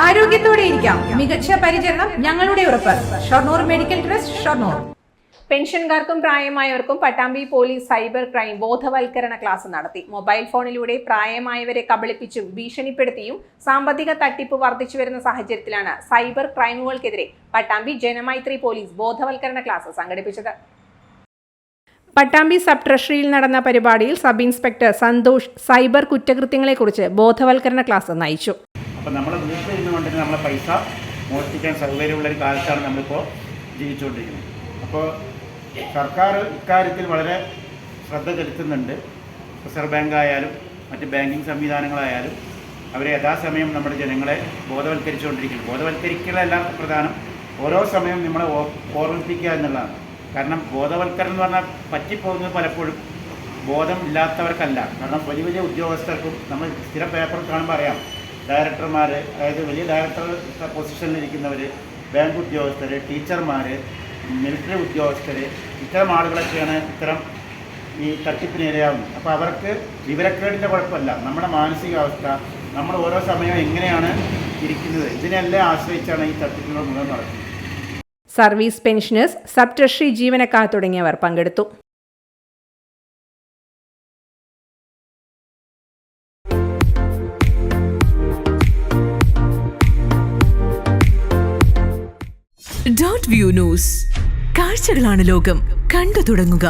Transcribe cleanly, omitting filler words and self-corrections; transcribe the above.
ആരോഗ്യത്തോടെ ഇരിക്കാം. മികച്ച പരിചരണം ഞങ്ങളുടെ ഉറപ്പ്. Shoranur medical trust, Shoranur. പെൻഷൻകാർക്കും പ്രായമായവർക്കും പട്ടാമ്പി പോലീസ് സൈബർ ക്രൈം ബോധവൽക്കരണ ക്ലാസ് നടത്തി. മൊബൈൽ ഫോണിലൂടെ പ്രായമായവരെ കബളിപ്പിച്ചും ഭീഷണിപ്പെടുത്തിയും സാമ്പത്തിക തട്ടിപ്പ് വർദ്ധിച്ചുവരുന്ന സാഹചര്യത്തിലാണ് സൈബർ ക്രൈമുകൾക്കെതിരെ പട്ടാമ്പി ജനമൈത്രി പോലീസ് ബോധവൽക്കരണ ക്ലാസ് സംഘടിപ്പിച്ചത്. പട്ടാമ്പി സബ് ട്രഷറിയിൽ നടന്ന പരിപാടിയിൽ സബ് ഇൻസ്പെക്ടർ സന്തോഷ് സൈബർ കുറ്റകൃത്യങ്ങളെക്കുറിച്ച് ബോധവൽക്കരണ ക്ലാസ് നയിച്ചു. അപ്പോൾ നമ്മൾ വീട്ടിൽ ഇരുന്നുകൊണ്ട് നമ്മളെ പൈസ മോഷ്ടിക്കാൻ സൗകര്യമുള്ളൊരു കാലത്താണ് നമ്മളിപ്പോൾ ജീവിച്ചുകൊണ്ടിരിക്കുന്നത്. അപ്പോൾ സർക്കാർ ഇക്കാര്യത്തിൽ വളരെ ശ്രദ്ധ ചെലുത്തുന്നുണ്ട്. റിസർവ് ബാങ്ക് ആയാലും മറ്റ് ബാങ്കിങ് സംവിധാനങ്ങളായാലും അവരെ യഥാസമയം നമ്മുടെ ജനങ്ങളെ ബോധവൽക്കരിച്ചുകൊണ്ടിരിക്കുന്നു. ബോധവൽക്കരിക്കലല്ല പ്രധാനം, ഓരോ സമയം നമ്മളെ ഓർമ്മിപ്പിക്കുക എന്നുള്ളതാണ്. കാരണം ബോധവൽക്കരണം എന്ന് പറഞ്ഞാൽ പറ്റിപ്പോകുന്നത് പലപ്പോഴും ബോധം ഇല്ലാത്തവർക്കല്ല. കാരണം വലിയ വലിയ ഉദ്യോഗസ്ഥർക്കും നമ്മൾ സ്ഥിര പേപ്പർ കാണുമ്പോൾ അറിയാം, ഡയറക്ടർമാർ, അതായത് വലിയ ഡയറക്ടർ പൊസിഷനിലിരിക്കുന്നവർ, ബാങ്ക് ഉദ്യോഗസ്ഥർ, ടീച്ചർമാർ, മിലിറ്ററി ഉദ്യോഗസ്ഥർ, ഇത്തരം ആളുകളൊക്കെയാണ് ഇത്തരം ഈ തട്ടിപ്പിന് ഇരയാവുന്നത്. അപ്പോൾ അവർക്ക് വിവരക്കേടിൻ്റെ കുഴപ്പമല്ല, നമ്മുടെ മാനസികാവസ്ഥ, നമ്മൾ ഓരോ സമയം എങ്ങനെയാണ് ഇരിക്കുന്നത്, ഇതിനെല്ലാം ആശ്രയിച്ചാണ് ഈ തട്ടിപ്പുകൾ മുഴുവൻ നടക്കുന്നത്. സർവീസ് പെൻഷനേഴ്സ്, സബ് ട്രഷറി ജീവനക്കാർ തുടങ്ങിയവർ പങ്കെടുത്തു. Dot view news. കാഴ്ചകളാണ് ലോകം, കണ്ടു തുടങ്ങുക.